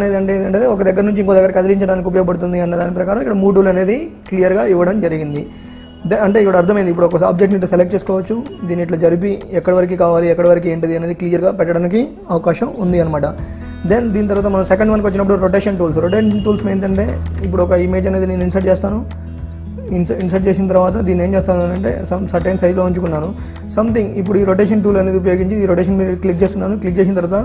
అనేది ఏంటంటే ఒక దగ్గర నుంచి ఇంకో దగ్గర కదిలించడానికి ఉపయోగపడుతుంది అన్న దాని ప్రకారం ఇక్కడ మూవ్ టూల్ అనేది క్లియర్గా ఇవ్వడం జరిగింది. అంటే ఇక్కడ అర్థమైంది, ఇప్పుడు ఒక ఆబ్జెక్ట్ని ఇట్లా సెలెక్ట్ చేసుకోవచ్చు, దీన్ని ఇట్లా జరిపి ఎక్కడి వరకు కావాలి ఎక్కడి వరకు ఏంటిది అనేది క్లియర్గా పెట్టడానికి అవకాశం ఉంది అనమాట. దెన్ దీని తర్వాత మనం సెకండ్ వన్కి వచ్చినప్పుడు రొటేషన్ టూల్స్ ఏంటంటే ఇప్పుడు ఒక ఇమేజ్ అనేది నేను ఇన్సర్ట్ చేస్తాను. ఇన్సర్ట్ చేసిన తర్వాత దీన్ని ఏం చేస్తాను అంటే సర్టెన్ సైజ్లో ఉంచుకున్నాను సంథింగ్. ఇప్పుడు ఈ రొటేషన్ టూల్ అనేది ఉపయోగించి ఈ రొటేషన్ మీరు క్లిక్ చేస్తున్నాను. క్లిక్ చేసిన తర్వాత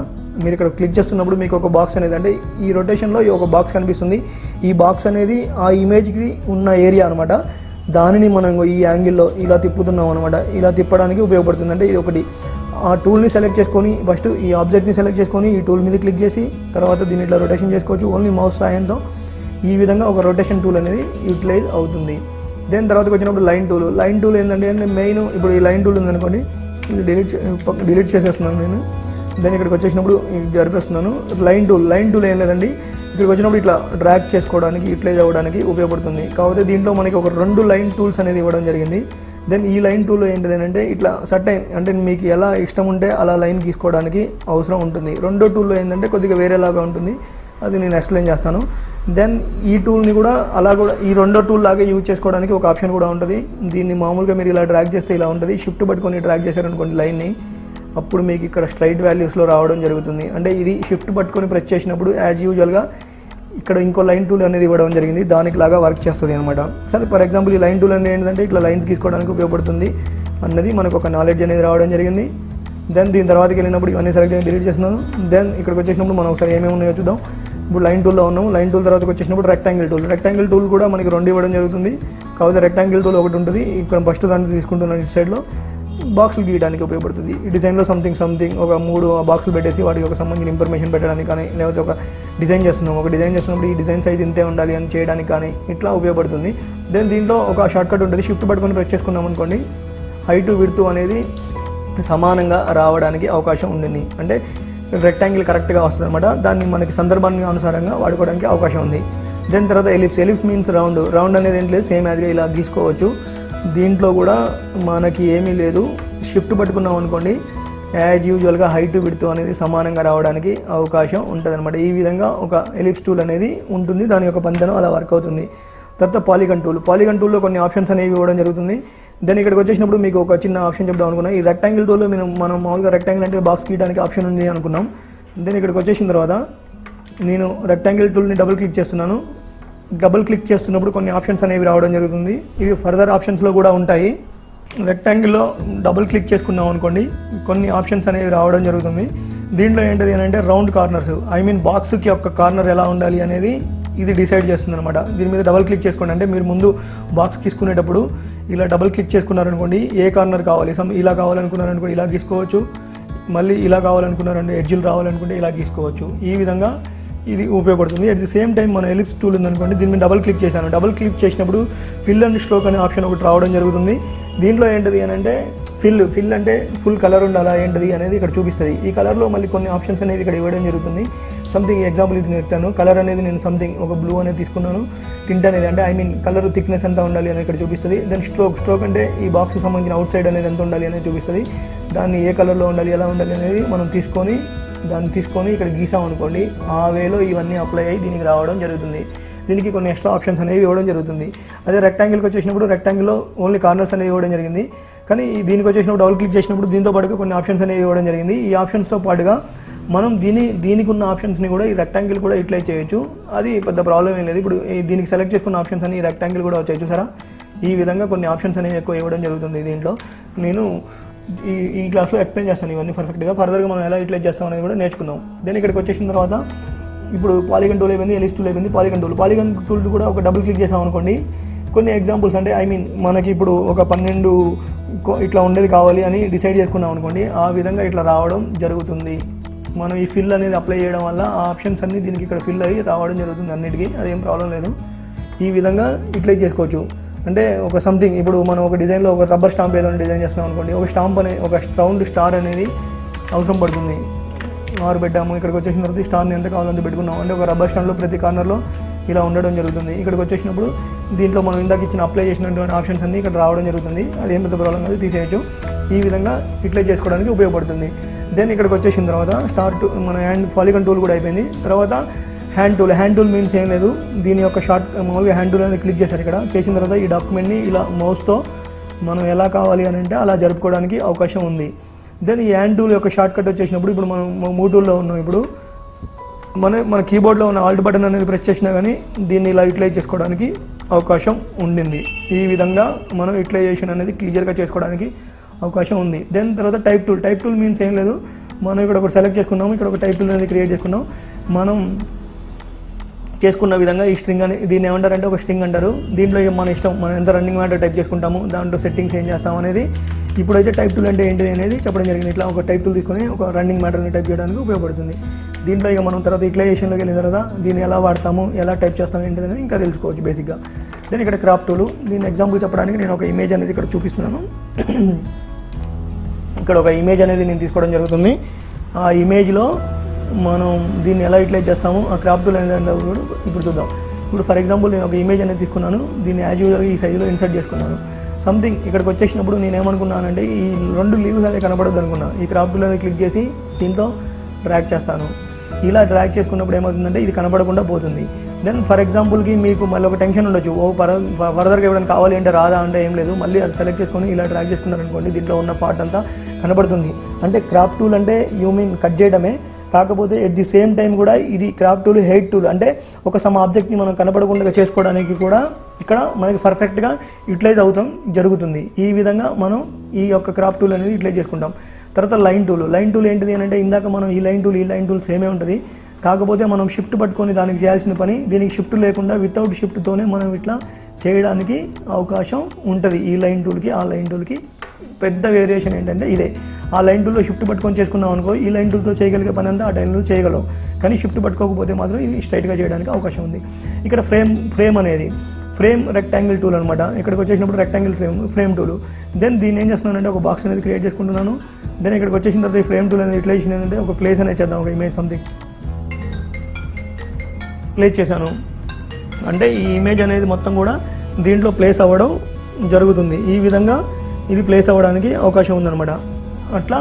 మీరు ఇక్కడ క్లిక్ చేస్తున్నప్పుడు మీకు ఒక బాక్స్ అనేది, అంటే ఈ రొటేషన్లో ఈ ఒక బాక్స్ కనిపిస్తుంది. ఈ బాక్స్ అనేది ఆ ఇమేజ్కి ఉన్న ఏరియా అనమాట. దానిని మనం ఈ యాంగిల్లో ఇలా తిప్పుతున్నాం అనమాట. ఇలా తిప్పడానికి ఉపయోగపడుతుంది. అంటే ఇది ఒకటి, ఆ టూల్ని సెలెక్ట్ చేసుకొని ఫస్ట్ ఈ ఆబ్జెక్ట్ని సెలెక్ట్ చేసుకొని ఈ టూల్ మీద క్లిక్ చేసి తర్వాత దీన్ని ఇట్లా రొటేషన్ చేసుకోవచ్చు ఓన్లీ మౌస్ సాయంతో. ఈ విధంగా ఒక రొటేషన్ టూల్ అనేది యూటిలైజ్ అవుతుంది. దెన్ తర్వాతకి వచ్చినప్పుడు లైన్ టూల్ ఏంటంటే మెయిన్ ఇప్పుడు ఈ లైన్ టూల్ ఉందనుకోండి, ఇది డిలీట్ చేసేస్తున్నాను నేను. దెన్ ఇక్కడికి వచ్చేసినప్పుడు జరిపేస్తున్నాను. లైన్ టూల్ ఏం లేదండి, ఇక్కడికి వచ్చినప్పుడు ఇట్లా డ్రాగ్ చేసుకోవడానికి యూటిలైజ్ అవ్వడానికి ఉపయోగపడుతుంది. కాకపోతే దీంట్లో మనకి ఒక 2 లైన్ టూల్స్ అనేది ఇవ్వడం జరిగింది. దెన్ ఈ లైన్ టూల్ ఏంటిదంటే ఇట్లా సర్టైన్, అంటే మీకు ఎలా ఇష్టం ఉంటే అలా లైన్ గీసుకోవడానికి అవసరం ఉంటుంది. రెండో టూల్లో ఏంటంటే కొద్దిగా వేరేలాగా ఉంటుంది, అది నేను ఎక్స్ప్లెయిన్ చేస్తాను. దెన్ ఈ టూల్ని కూడా ఈ రెండో టూల్ లాగే యూజ్ చేసుకోవడానికి ఒక ఆప్షన్ కూడా ఉంటుంది. దీన్ని మామూలుగా మీరు ఇలా డ్రాగ్ చేస్తే ఇలా ఉంటుంది. షిఫ్ట్ పట్టుకొని డ్రాగ్ చేశారనుకోండి లైన్ని, అప్పుడు మీకు ఇక్కడ స్ట్రైట్ వాల్యూస్లో రావడం జరుగుతుంది. అంటే ఇది షిఫ్ట్ పట్టుకొని ప్రెస్ చేసినప్పుడు యాజ్ యూజువల్గా ఇక్కడ ఇంకో లైన్ టూల్ అనేది ఇవ్వడం జరిగింది, దానికి లాగా వర్క్ చేస్తుంది అనమాట. సరే ఫర్ ఎగ్జాంపుల్ ఈ లైన్ టూల్ అనేది ఏంటంటే ఇట్లా లైన్స్ గీసుకోవడానికి ఉపయోగపడుతుంది అన్నది మనకు ఒక నాలెడ్జ్ అనేది రావడం జరిగింది. దెన్ దీని తర్వాతకి వెళ్ళినప్పుడు ఇవన్నీ సెలెక్ట్ చేసి డిలీట్ చేస్తున్నాను. దెన్ ఇక్కడికి వచ్చేసినప్పుడు మనం ఒకసారి ఏమేమి ఉన్నాయో చూద్దాం. ఇప్పుడు లైన్ టూల్లో ఉన్నాం. లైన్ టూల్ తర్వాతకి వచ్చేసినప్పుడు రెక్టాంగిల్ టూల్ కూడా మనకి 2 ఇవ్వడం జరుగుతుంది. కాకపోతే రెక్టాంగిల్ టూల్ ఒకటి ఉంటుంది, ఇక్కడ ఫస్ట్ దాన్ని తీసుకుంటున్నాను ఇటు సైడ్లో, బాక్సులు గీయడానికి ఉపయోగపడుతుంది. ఈ డిజైన్లో సంథింగ్ ఒక 3 బాక్సులు పెట్టేసి వాటికి ఒక సంబంధించిన ఇన్ఫర్మేషన్ పెట్టడానికి కానీ, లేకపోతే ఒక డిజైన్ చేస్తున్నప్పుడు ఈ డిజైన్ సైజ్ ఇంతే ఉండాలి అని చేయడానికి కానీ ఇట్లా ఉపయోగపడుతుంది. దెన్ దీంట్లో ఒక షార్ట్కట్ ఉంటుంది, షిఫ్ట్ పట్టుకొని ప్రెస్ చేసుకున్నాం అనుకోండి హైట్ విడ్త్ అనేది సమానంగా రావడానికి అవకాశం ఉంటుంది. అంటే రెక్టాంగిల్ కరెక్ట్గా వస్తుంది అనమాట. దాన్ని మనకి సందర్భానికి అనుసారంగా వాడుకోవడానికి అవకాశం ఉంది. దెన్ తర్వాత ఎలిప్స్ మీన్స్ రౌండ్ అనేది ఏంటి లేదు, సేమ్ యాజ్గా ఇలా గీసుకోవచ్చు. దీంట్లో కూడా మనకి ఏమీ లేదు, షిఫ్ట్ పట్టుకున్నాం అనుకోండి యాజ్ యూజువల్గా హైట్ విడ్త్ అనేది సమానంగా రావడానికి అవకాశం ఉంటుంది అనమాట. ఈ విధంగా ఒక ఎలిప్స్ టూల్ అనేది ఉంటుంది, దాని యొక్క పంతనం అలా వర్క్ అవుతుంది. తర్వాత పాలిగన్ టూల్లో కొన్ని ఆప్షన్స్ అనేవి ఇవ్వడం జరుగుతుంది. దెన్ ఇక్కడికి వచ్చేసినప్పుడు మీకు ఒక చిన్న ఆప్షన్ చెప్దాం అనుకున్నాం. ఈ రెక్టాంగిల్ టూల్లో మనం మామూలుగా రెక్టాంగిల్ అంటే బాక్స్ గీయడానికి ఆప్షన్ ఉంది అనుకున్నాం. దెన్ ఇక్కడికి వచ్చేసిన తర్వాత నేను రెక్టాంగిల్ టూల్ని డబుల్ క్లిక్ చేస్తున్నాను. డబుల్ క్లిక్ చేస్తున్నప్పుడు కొన్ని ఆప్షన్స్ అనేవి రావడం జరుగుతుంది. ఇవి ఫర్దర్ ఆప్షన్స్లో కూడా ఉంటాయి. రెక్టాంగిల్లో డబుల్ క్లిక్ చేసుకున్నాం అనుకోండి కొన్ని ఆప్షన్స్ అనేవి రావడం జరుగుతుంది. దీంట్లో ఏంటిది అని అంటే రౌండ్ కార్నర్స్, బాక్స్కి యొక్క కార్నర్ ఎలా ఉండాలి అనేది ఇది డిసైడ్ చేస్తుంది అనమాట. దీని మీద డబుల్ క్లిక్ చేసుకోండి. అంటే మీరు ముందు బాక్స్ తీసుకునేటప్పుడు ఇలా డబుల్ క్లిక్ చేసుకున్నారనుకోండి ఏ కార్నర్ కావాలి, ఇలా కావాలనుకున్నారనుకోండి ఇలా గీసుకోవచ్చు, మళ్ళీ ఇలా కావాలనుకున్నారంటే ఎడ్జిల్ రావాలనుకుంటే ఇలా గీసుకోవచ్చు. ఈ విధంగా ఇది ఉపయోగపడుతుంది. అట్ ది సేమ్ టైం మన ఎలిప్స్ టూల్ ఉందనుకోండి, దీని మీద డబుల్ క్లిక్ చేశాను. డబుల్ క్లిక్ చేసినప్పుడు ఫిల్ అండ్ స్ట్రోక్ అనే ఆప్షన్ ఒకటి రావడం జరుగుతుంది. దీంట్లో ఏంటిది అని అంటే ఫిల్ అంటే ఫుల్ కలర్ ఉండాలా ఏంటిది అనేది ఇక్కడ చూపిస్తుంది. ఈ కలర్లో మళ్ళీ కొన్ని ఆప్షన్స్ అనేవి ఇక్కడ ఇవ్వడం జరుగుతుంది. సంథింగ్ ఎగ్జాంపుల్ ఇది పెట్టాను. కలర్ అనేది నేను ఒక బ్లూ అనేది తీసుకున్నాను. టింట్ అనేది అంటే కలర్ థిక్నెస్ ఎంత ఉండాలి అనేది ఇక్కడ చూపిస్తుంది. దెన్ స్ట్రోక్ అంటే ఈ బాక్స్కి సంబంధించిన అవుట్ సైడ్ అనేది ఎంత ఉండాలి అనేది చూపిస్తుంది. దాన్ని ఏ కలర్లో ఉండాలి ఎలా ఉండాలి అనేది మనం తీసుకొని ఇక్కడ గీసామనుకోండి ఆ వేలో ఇవన్నీ అప్లై అయ్యి దీనికి రావడం జరుగుతుంది. దీనికి కొన్ని ఎక్స్ట్రా ఆప్షన్స్ అనేవి ఇవ్వడం జరుగుతుంది. అదే రెక్టాంగిల్కి వచ్చేసినప్పుడు రెక్టాంగిల్లో ఓన్లీ కార్నర్స్ అనేవి ఇవ్వడం జరిగింది. కానీ దీనికి వచ్చేసినప్పుడు డబుల్ క్లిక్ చేసినప్పుడు దీంతో పాటుగా కొన్ని ఆప్షన్స్ అనేవి ఇవ్వడం జరిగింది. ఈ ఆప్షన్స్తో పాటుగా మనం దీనికి ఉన్న ఆప్షన్స్ని కూడా ఈ రెక్టాంగిల్ కూడా యూటిలైజ్ చేయొచ్చు. అది పెద్ద ప్రాబ్లం ఏం లేదు. ఇప్పుడు దీనికి సెలెక్ట్ చేసుకున్న ఆప్షన్స్ అని ఈ రెక్టాంగిల్ కూడా వచ్చాయి చూసారా. ఈ విధంగా కొన్ని ఆప్షన్స్ అనేవి ఎక్కువ ఇవ్వడం జరుగుతుంది. దీంట్లో నేను ఈ క్లాస్లో ఎక్స్ప్లెయిన్ చేస్తాను ఇవన్నీ పర్ఫెక్ట్గా. ఫర్దర్గా మనం ఎలా యూటిలైజ్ చేస్తాం అనేది కూడా నేర్చుకుందాం. దెన్ ఇక్కడికి వచ్చేసిన తర్వాత ఇప్పుడు పాలిగన్ టూల్ అయిపోయింది, ఎలిప్స్ టూల్ అయిపోయింది. పాలిగన్ టూల్ కూడా ఒక డబుల్ క్లిక్ చేసాం అనుకోండి కొన్ని ఎగ్జాంపుల్స్ అంటే మనకి ఇప్పుడు ఒక 12 ఇట్లా ఉండేది కావాలి అని డిసైడ్ చేసుకున్నాం అనుకోండి ఆ విధంగా ఇట్లా రావడం జరుగుతుంది. మనం ఈ ఫిల్ అనేది అప్లై చేయడం వల్ల ఆ ఆప్షన్స్ అన్నీ దీనికి ఇక్కడ ఫిల్ అయ్యి రావడం జరుగుతుంది అన్నిటికీ, అదేం ప్రాబ్లం లేదు. ఈ విధంగా యూటిలైజ్ చేసుకోవచ్చు. అంటే ఒక సంథింగ్ ఇప్పుడు మనం ఒక డిజైన్లో ఒక రబ్బర్ స్టాంప్ ఏదైనా డిజైన్ చేస్తున్నాం అనుకోండి, ఒక రౌండ్ స్టార్ అనేది అవసరం పడుతుంది. 6 పెట్టాము, ఇక్కడికి వచ్చేసిన తర్వాత స్టార్ని ఎంత కావాలంత పెట్టుకున్నాం అంటే ఒక రబ్బర్ స్టాంప్లో ప్రతి కార్నర్లో ఇలా ఉండడం జరుగుతుంది. ఇక్కడికి వచ్చేసినప్పుడు దీంట్లో మనం ఇందాక ఇచ్చిన అప్లై చేసినటువంటి ఆప్షన్స్ అన్నీ ఇక్కడ రావడం జరుగుతుంది. అది ఏం పెద్ద ప్రాబ్లం కాదు, తీసేయచ్చు. ఈ విధంగా యూటిలైజ్ చేసుకోవడానికి ఉపయోగపడుతుంది. దెన్ ఇక్కడికి వచ్చేసిన తర్వాత మన హ్యాండ్ పాలిగన్ టూల్ కూడా అయిపోయింది. తర్వాత హ్యాండ్ టూల్ మీన్స్ ఏం లేదు, దీని యొక్క మామూలుగా హ్యాండ్ టూల్ అనేది క్లిక్ చేశారు. ఇక్కడ చేసిన తర్వాత ఈ డాక్యుమెంట్ని ఇలా మౌస్తో మనం ఎలా కావాలి అని అంటే అలా జరుపుకోవడానికి అవకాశం ఉంది. దెన్ ఈ హ్యాండ్ టూల్ యొక్క షార్ట్ కట్ వచ్చేసినప్పుడు ఇప్పుడు మనం మూవ్ టూల్లో ఉన్నాం. ఇప్పుడు మన కీబోర్డ్లో ఉన్న ఆల్ట్ బటన్ అనేది ప్రెస్ చేసినా కానీ దీన్ని ఇలా యూటిలైజ్ చేసుకోవడానికి అవకాశం ఉండింది. ఈ విధంగా మనం యూటిలైజేషన్ అనేది క్లియర్గా చేసుకోవడానికి అవకాశం ఉంది. దెన్ తర్వాత టైప్ టూల్ మీన్స్ ఏం లేదు, మనం ఇక్కడ ఒకటి సెలెక్ట్ చేసుకున్నాము, ఇక్కడ ఒక టైప్ టూల్ అనేది క్రియేట్ చేసుకున్నాం. మనం చేసుకున్న విధంగా ఈ స్ట్రింగ్ అని దీన్ని ఏమంటారంటే ఒక స్ట్రింగ్ అంటారు. దీంట్లో మన ఇష్టం, మనం ఎంత రన్నింగ్ మ్యాటర్ టైప్ చేసుకుంటాము, దాంట్లో సెట్టింగ్స్ ఏం చేస్తాం అనేది ఇప్పుడైతే టైప్ టూల్ అంటే ఏంటిది అనేది చెప్పడం జరిగింది. ఇట్లా ఒక టైప్ టూల్ తీసుకొని ఒక రన్నింగ్ మ్యాటర్ని టైప్ చేయడానికి ఉపయోగపడుతుంది. దీంట్లో ఇక మనం తర్వాత యూటిలైజేషన్లోకి వెళ్ళిన తర్వాత దీన్ని ఎలా వాడతాము, ఎలా టైప్ చేస్తాము ఏంటిది అనేది ఇంకా తెలుసుకోవచ్చు బేసిక్గా. దెన్ ఇక్కడ క్రాప్ టూల్, దీన్ని ఎగ్జాంపుల్ చెప్పడానికి నేను ఒక ఇమేజ్ అనేది ఇక్కడ చూపిస్తున్నాను. ఇక్కడ ఒక ఇమేజ్ అనేది నేను తీసుకోవడం జరుగుతుంది. ఆ ఇమేజ్లో మనం దీన్ని ఎలా యూటిలైజ్ చేస్తాము, ఆ క్రాప్ టూల్ అనేది ఇప్పుడు చూద్దాం. ఇప్పుడు ఫర్ ఎగ్జాంపుల్ నేను ఒక ఇమేజ్ అనేది తీసుకున్నాను, దీన్ని యాజ్ యూజువల్గా ఈ సైజులో ఇన్సర్ట్ చేసుకున్నాను. సంథింగ్ ఇక్కడికి వచ్చేసినప్పుడు నేను ఏమనుకున్నానంటే ఈ 2 లీవ్స్ అనేది కనపడద్దు అనుకున్నా. ఈ క్రాప్ టూల్ అనేది క్లిక్ చేసి దీంతో డ్రాగ్ చేస్తాను. ఇలా డ్రాగ్ చేసుకున్నప్పుడు ఏమవుతుందంటే ఇది కనపడకుండా పోతుంది. దెన్ ఫర్ ఎగ్జాంపుల్కి మీకు మళ్ళీ ఒక టెన్షన్ ఉండొచ్చు, ఫర్దర్గా ఇవ్వడానికి కావాలి అంటే రాదా అంటే ఏం లేదు, మళ్ళీ అది సెలెక్ట్ చేసుకొని ఇలా డ్రాగ్ చేసుకున్నారనుకోండి దీంట్లో ఉన్న పార్ట్ అంతా కనపడుతుంది. అంటే క్రాప్ టూల్ అంటే యూ మీన్ కట్ చేయడమే, కాకపోతే ఎట్ ది సేమ్ టైం కూడా ఇది క్రాప్ టూల్ హెయిట్ టూల్, అంటే ఒక సమ్ ఆబ్జెక్ట్ని మనం కనపడకుండా చేసుకోవడానికి కూడా ఇక్కడ మనకి పర్ఫెక్ట్గా యూటిలైజ్ అవుతాం జరుగుతుంది. ఈ విధంగా మనం ఈ యొక్క క్రాప్ టూల్ అనేది యూటిలైజ్ చేసుకుంటాం. తర్వాత లైన్ టూల్ ఏంటిది అని అంటే ఇందాక మనం ఈ లైన్ టూల్ సేమే ఉంటుంది, కాకపోతే మనం షిఫ్ట్ పట్టుకొని దానికి చేయాల్సిన పని దీనికి షిఫ్ట్ లేకుండా వితౌట్ షిఫ్ట్తోనే మనం ఇట్లా చేయడానికి అవకాశం ఉంటుంది. ఈ లైన్ టూల్కి ఆ లైన్ టూల్కి పెద్ద వేరియేషన్ ఏంటంటే ఇదే. ఆ లైన్ టూల్లో షిఫ్ట్ పట్టుకొని చేసుకున్నాం అనుకో, ఈ లైన్ టూల్తో చేయగలిగే పని అంతా ఆ టైంలో చేయగలవు, కానీ షిఫ్ట్ పట్టుకోకపోతే మాత్రం ఇది స్ట్రైట్గా చేయడానికి అవకాశం ఉంది. ఇక్కడ ఫ్రేమ్ అనేది రెక్టాంగిల్ టూల్ అనమాట. ఇక్కడికి వచ్చేసినప్పుడు రెక్టాంగిల్ ఫ్రేమ్ టూల్. దెన్ దీన్ని ఏం చేస్తున్నానంటే ఒక బాక్స్ అనేది క్రియేట్ చేసుకుంటున్నాను. దెన్ ఇక్కడికి వచ్చేసిన తర్వాత ఈ ఫ్రేమ్ టూల్ అనేది యూటిలైజేషన్ ఏంటంటే ఒక ప్లేస్ అనేది చేద్దాం, ఒక ఇమేజ్ సంథింగ్ ప్లేస్ చేశాను అంటే ఈ ఇమేజ్ అనేది మొత్తం కూడా దీంట్లో ప్లేస్ అవ్వడం జరుగుతుంది. ఈ విధంగా ఇది ప్లేస్ అవ్వడానికి అవకాశం ఉందన్నమాట. అట్లా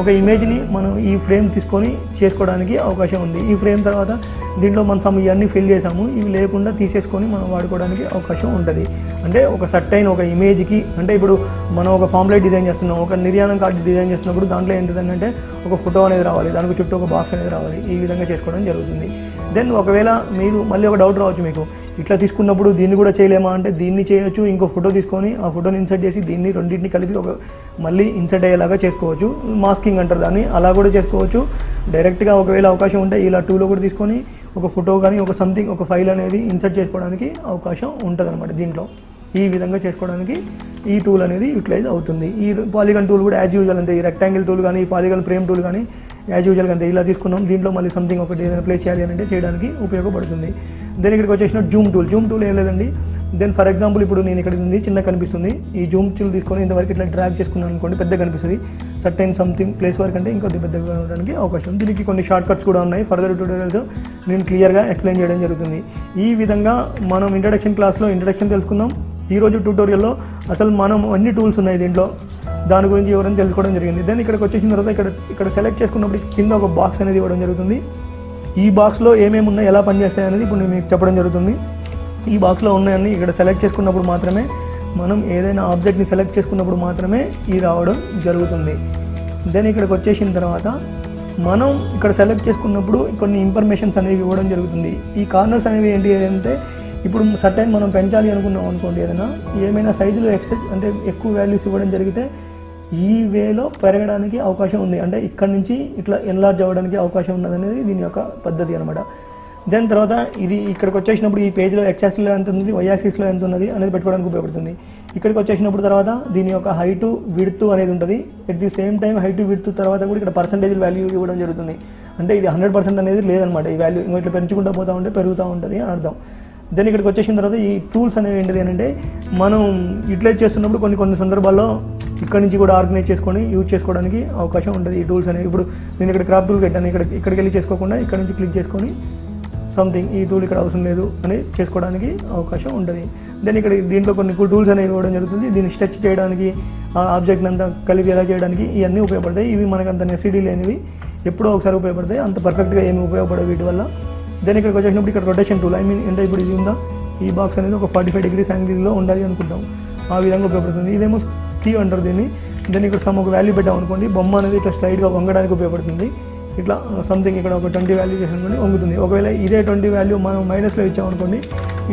ఒక ఇమేజ్ని మనం ఈ ఫ్రేమ్ తీసుకొని చేసుకోవడానికి అవకాశం ఉంది. ఈ ఫ్రేమ్ తర్వాత దీంట్లో మనం ఇవన్నీ ఫిల్ చేసాము, ఇవి లేకుండా తీసేసుకొని మనం వాడుకోవడానికి అవకాశం ఉంటుంది. అంటే ఒక సర్టైన్ ఒక ఇమేజ్కి, అంటే ఇప్పుడు మనం ఒక ఫామ్లెట్ డిజైన్ చేస్తున్నాం, ఒక నిర్యాణం కార్డు డిజైన్ చేస్తున్నప్పుడు దాంట్లో ఏంటంటే ఒక ఫోటో అనేది రావాలి, దానికి చుట్టూ ఒక బాక్స్ అనేది రావాలి. ఈ విధంగా చేసుకోవడం జరుగుతుంది. దెన్ ఒకవేళ మీరు మళ్ళీ ఒక డౌట్ రావచ్చు మీకు, ఇట్లా తీసుకున్నప్పుడు దీన్ని కూడా చేయలేమా అంటే దీన్ని చేయొచ్చు. ఇంకో ఫోటో తీసుకొని ఆ ఫోటోని ఇన్సర్ట్ చేసి దీన్ని రెండింటిని కలిపి ఒక మళ్ళీ ఇన్సర్ట్ అయ్యేలాగా చేసుకోవచ్చు. మాస్కింగ్ అంటారు దాన్ని, అలా కూడా చేసుకోవచ్చు. డైరెక్ట్గా ఒకవేళ అవకాశం ఉంటే ఇలా టూలో కూడా తీసుకొని ఒక ఫోటో కానీ ఒక సంథింగ్ ఒక ఫైల్ అనేది ఇన్సర్ట్ చేసుకోవడానికి అవకాశం ఉంటుంది అనమాట. దీంట్లో ఈ విధంగా చేసుకోవడానికి ఈ టూల్ అనేది యూటిలైజ్ అవుతుంది. ఈ పాలిగన్ టూల్ కూడా యాజ్ యూజువల్ అంతే, ఈ రెక్టాంగిల్ టూల్ కానీ ఈ పాలిగన్ ఫ్రేమ్ టూల్ కానీ యాజ్ యూజువల్గా అంతే. ఇలా తీసుకున్నాం, దీంట్లో మళ్ళీ సంథింగ్ ఒకటి ఏదైనా ప్లేస్ చేయాలి అని అంటే చేయడానికి ఉపయోగపడుతుంది. దెన్ ఇక్కడికి వచ్చేసిన జూమ్ టూల్ ఏం లేదండి. దెన్ ఫర్ ఎగ్జాంపుల్ ఇప్పుడు నేను ఇక్కడ ఉంది చిన్న కనిపిస్తుంది, ఈ జూమ్ టూల్ తీసుకొని ఇంతవరకు ఇట్లా డ్రాగ్ చేసుకున్నాను అనుకోండి, పెద్ద కనిపిస్తుంది. సర్టైన్ సంథింగ్ ప్లేస్ వరకు అంటే ఇంకొద్ది పెద్దగా ఉండడానికి అవకాశం. దీనికి కొన్ని షార్ట్ కట్స్ కూడా ఉన్నాయి, ఫర్దర్ ట్యూటోరియల్స్ నేను క్లియర్గా ఎక్స్ప్లెయిన్ చేయడం జరుగుతుంది. ఈ విధంగా మనం ఇంట్రడక్షన్ క్లాస్లో ఇంట్రడక్షన్ తెలుసుకుందాం. ఈరోజు ట్యూటోరియల్లో అసలు మనం అన్ని టూల్స్ ఉన్నాయి దీంట్లో, దాని గురించి ఎవరైనా తెలుసుకోవడం జరిగింది. దెన్ ఇక్కడికి వచ్చేసిన తర్వాత ఇక్కడ సెలెక్ట్ చేసుకున్నప్పుడు కింద ఒక బాక్స్ అనేది ఇవ్వడం జరుగుతుంది. ఈ బాక్స్లో ఏమేమి ఉన్నాయి, ఎలా పనిచేస్తాయి అనేది ఇప్పుడు నేను మీకు చెప్పడం జరుగుతుంది. ఈ బాక్స్లో ఉన్నాయని ఇక్కడ సెలెక్ట్ చేసుకున్నప్పుడు మాత్రమే మనం ఏదైనా ఆబ్జెక్ట్ని సెలెక్ట్ చేసుకున్నప్పుడు మాత్రమే ఈ రావడం జరుగుతుంది. దెన్ ఇక్కడికి వచ్చేసిన తర్వాత మనం ఇక్కడ సెలెక్ట్ చేసుకున్నప్పుడు కొన్ని ఇన్ఫర్మేషన్స్ అనేవి ఇవ్వడం జరుగుతుంది. ఈ కార్నర్స్ అనేవి ఏంటి అంటే ఇప్పుడు సర్టైన్ మనం పెంచాలి అనుకున్నాం అనుకోండి, ఏమైనా సైజులో అంటే ఎక్కువ వాల్యూస్ ఇవ్వడం జరిగితే ఈ వేలో పెరగడానికి అవకాశం ఉంది. అంటే ఇక్కడ నుంచి ఇట్లా ఎన్లార్జ్ అవ్వడానికి అవకాశం ఉన్నది అనేది దీని యొక్క పద్ధతి అనమాట. దెన్ తర్వాత ఇది ఇక్కడికి వచ్చేసినప్పుడు ఈ పేజ్లో ఎక్స్-యాక్సిస్లో ఎంత ఉంది, వై-యాక్సిస్లో ఎంత ఉన్నది అనేది పెట్టుకోవడానికి ఉపయోగపడుతుంది. ఇక్కడికి వచ్చేసినప్పుడు తర్వాత దీని యొక్క హైటు విడ్త్ అనేది ఉంటుంది. At the same time height width తర్వాత కూడా ఇక్కడ పర్సంటేజ్ వాల్యూ ఇవ్వడం జరుగుతుంది. అంటే ఇది 100% అనేది లేదనమాట. ఈ వాల్యూ ఇంకా ఇట్లా పెంచుకుంటూ పోతూ ఉంటే పెరుగుతూ ఉంటుంది అని అర్థం. దెన్ ఇక్కడికి వచ్చేసిన తర్వాత ఈ టూల్స్ అనేవి ఏంటిది అంటే మనం యూటిలైజ్ చేస్తున్నప్పుడు కొన్ని సందర్భాల్లో ఇక్కడ నుంచి కూడా ఆర్గనైజ్ చేసుకొని యూజ్ చేసుకోవడానికి అవకాశం ఉంటుంది. ఈ టూల్స్ అనేవి ఇప్పుడు నేను ఇక్కడ క్రాప్ టూల్ పెట్టాను, ఇక్కడికి వెళ్ళి చేసుకోకుండా ఇక్కడ నుంచి క్లిక్ చేసుకొని సంథింగ్ ఈ టూల్ ఇక్కడ అవసరం లేదు అని చేసుకోవడానికి అవకాశం ఉంటుంది. దెన్ ఇక్కడ దీంట్లో కొన్ని టూల్స్ అనేవి ఇవ్వడం జరుగుతుంది. దీన్ని స్ట్రెచ్ చేయడానికి, ఆ ఆబ్జెక్ట్ని అంతా కలిపి ఎలా చేయడానికి ఇవన్నీ ఉపయోగపడతాయి. ఇవి మనకు అంత నెసిటీ లేనివి, ఎప్పుడో ఒకసారి ఉపయోగపడతాయి, అంత పర్ఫెక్ట్గా ఏమి ఉపయోగపడవు వీటి వల్ల. దెన్ ఇక్కడికి వచ్చేసినప్పుడు ఇక్కడ రొటేషన్ టూల్ అంటే ఇప్పుడు ఇది ఉందా, ఈ బాక్స్ అనేది ఒక 45 degrees యాంగిల్లో ఉండాలి అనుకుంటాం, ఆ విధంగా ఉపయోగపడుతుంది. ఇదేమో కీ అంటారు దీన్ని. దెన్ ఇక్కడ ఒక వాల్యూ పెట్టాం అనుకోండి, బొమ్మ అనేది ఇట్లా స్లైడ్గా వంగడానికి ఉపయోగపడుతుంది. ఇట్లా సంథింగ్ ఇక్కడ ఒక 20 వాల్యూ చేసామనుకోండి వంగుతుంది. ఒకవేళ ఇదే 20 వాల్యూ మనం మైనస్లో ఇచ్చామనుకోండి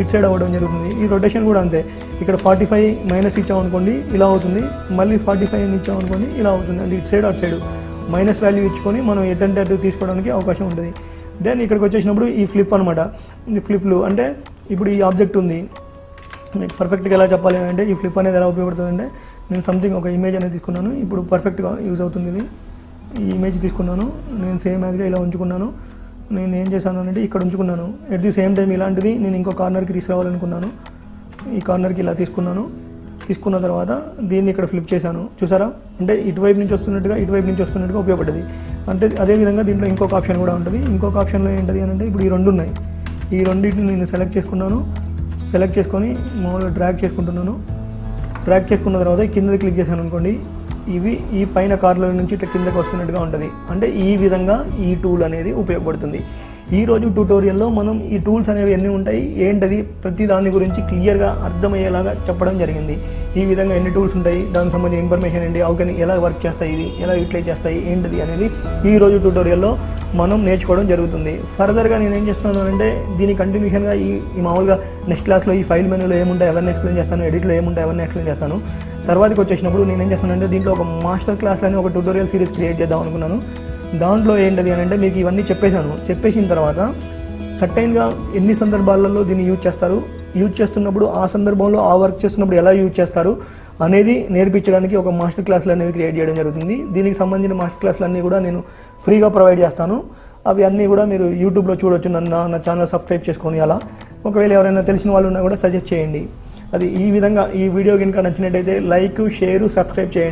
ఇటు సైడ్ అవ్వడం జరుగుతుంది. ఈ రొటేషన్ కూడా అంతే, ఇక్కడ 45 మైనస్ ఇచ్చామనుకోండి ఇలా అవుతుంది, మళ్ళీ 45 అని ఇచ్చామనుకోండి ఇలా అవుతుంది. అంటే ఇటు సైడ్ అటు సైడ్ మైనస్ వాల్యూ ఇచ్చుకొని మనం ఎటంటే అటు తీసుకోవడానికి అవకాశం ఉంటుంది. దెన్ ఇక్కడికి వచ్చేసినప్పుడు ఈ ఫ్లిప్ అనమాట. ఈ ఫ్లిప్లు అంటే ఇప్పుడు ఈ ఆబ్జెక్ట్ ఉంది, మీకు పర్ఫెక్ట్గా ఎలా చెప్పాలి అంటే ఈ ఫ్లిప్ అనేది ఎలా ఉపయోగపడుతుంది అంటే, నేను సంథింగ్ ఒక ఇమేజ్ అనేది తీసుకున్నాను, ఇప్పుడు పర్ఫెక్ట్గా యూజ్ అవుతుంది ఇది. ఈ ఇమేజ్ తీసుకున్నాను, నేను సేమ్ యాజ్గా ఇలా ఉంచుకున్నాను. నేను ఏం చేశాను అంటే ఇక్కడ ఉంచుకున్నాను. ఎట్ ది సేమ్ టైం ఇలాంటిది నేను ఇంకో కార్నర్కి తీసుకురావాలనుకున్నాను, ఈ కార్నర్కి ఇలా తీసుకున్నాను. తీసుకున్న తర్వాత దీన్ని ఇక్కడ ఫ్లిప్ చేశాను, చూసారా, అంటే ఇటువైపు నుంచి వస్తున్నట్టుగా ఉపయోగపడ్డది. అంటే అదేవిధంగా దీంట్లో ఇంకొక ఆప్షన్ కూడా ఉంటుంది. ఇంకొక ఆప్షన్లో ఏంటది అని అంటే, ఇప్పుడు ఈ రెండు ఉన్నాయి, ఈ రెండింటిని నేను సెలెక్ట్ చేసుకున్నాను. సెలెక్ట్ చేసుకొని మామూలుగా డ్రాగ్ చేసుకుంటున్నాను. డ్రాగ్ చేసుకున్న తర్వాత కిందది క్లిక్ చేశాను అనుకోండి, ఇవి ఈ పైన కార్నర్ నుంచి ఇట్లా కిందకి వస్తున్నట్టుగా ఉంటుంది. అంటే ఈ విధంగా ఈ టూల్ అనేది ఉపయోగపడుతుంది. ఈరోజు ట్యూటోరియల్లో మనం ఈ టూల్స్ అనేవి ఎన్ని ఉంటాయి, ఏంటది, ప్రతి దాని గురించి క్లియర్గా అర్థమయ్యేలాగా చెప్పడం జరిగింది. ఈ విధంగా ఎన్ని టూల్స్ ఉంటాయి, దానికి సంబంధించిన ఇన్ఫర్మేషన్ ఏంటి, అవుకని ఎలా వర్క్ చేస్తాయి, ఇది ఎలా యూటిలైజ్ చేస్తాయి, ఏంటిది అనేది ఈరోజు ట్యూటోరియల్లో మనం నేర్చుకోవడం జరుగుతుంది. ఫర్దర్గా నేను ఏం చేస్తున్నాను అంటే, దీని కంటిన్యూషన్గా ఈ మామూలుగా నెక్స్ట్ క్లాస్లో ఈ ఫైల్ మెనూలో ఏముంటాయి అవన్నీ ఎక్స్ప్లెయిన్ చేస్తాను, ఎడిట్లో ఏముంటాయి అవన్నీ ఎక్స్ప్లెయిన్ చేస్తాను. తర్వాతకి వచ్చేసినప్పుడు నేను ఏం చేస్తానంటే, దీంట్లో ఒక మాస్టర్ క్లాస్లని ఒక ట్యూటోరియల్ సిరీస్ క్రియేట్ చేద్దాం అనుకున్నాను. దాంట్లో ఏంటది అని అంటే, మీకు ఇవన్నీ చెప్పేసిన తర్వాత సర్టైన్గా ఎన్ని సందర్భాలలో దీన్ని యూజ్ చేస్తారు, యూజ్ చేస్తున్నప్పుడు ఆ సందర్భంలో ఆ వర్క్ చేస్తున్నప్పుడు ఎలా యూజ్ చేస్తారు అనేది నేర్పించడానికి ఒక మాస్టర్ క్లాసులు అనేవి క్రియేట్ చేయడం జరుగుతుంది. దీనికి సంబంధించిన మాస్టర్ క్లాసులు అన్నీ కూడా నేను ఫ్రీగా ప్రొవైడ్ చేస్తాను. అవి అన్నీ కూడా మీరు యూట్యూబ్లో చూడొచ్చు. నా ఛానల్ సబ్స్క్రైబ్ చేసుకొని అలా. ఒకవేళ ఎవరైనా తెలిసిన వాళ్ళు ఉన్నా కూడా సజెస్ట్ చేయండి. అది ఈ విధంగా ఈ వీడియో కనుక నచ్చినట్టయితే లైక్, షేర్, సబ్స్క్రైబ్ చేయండి.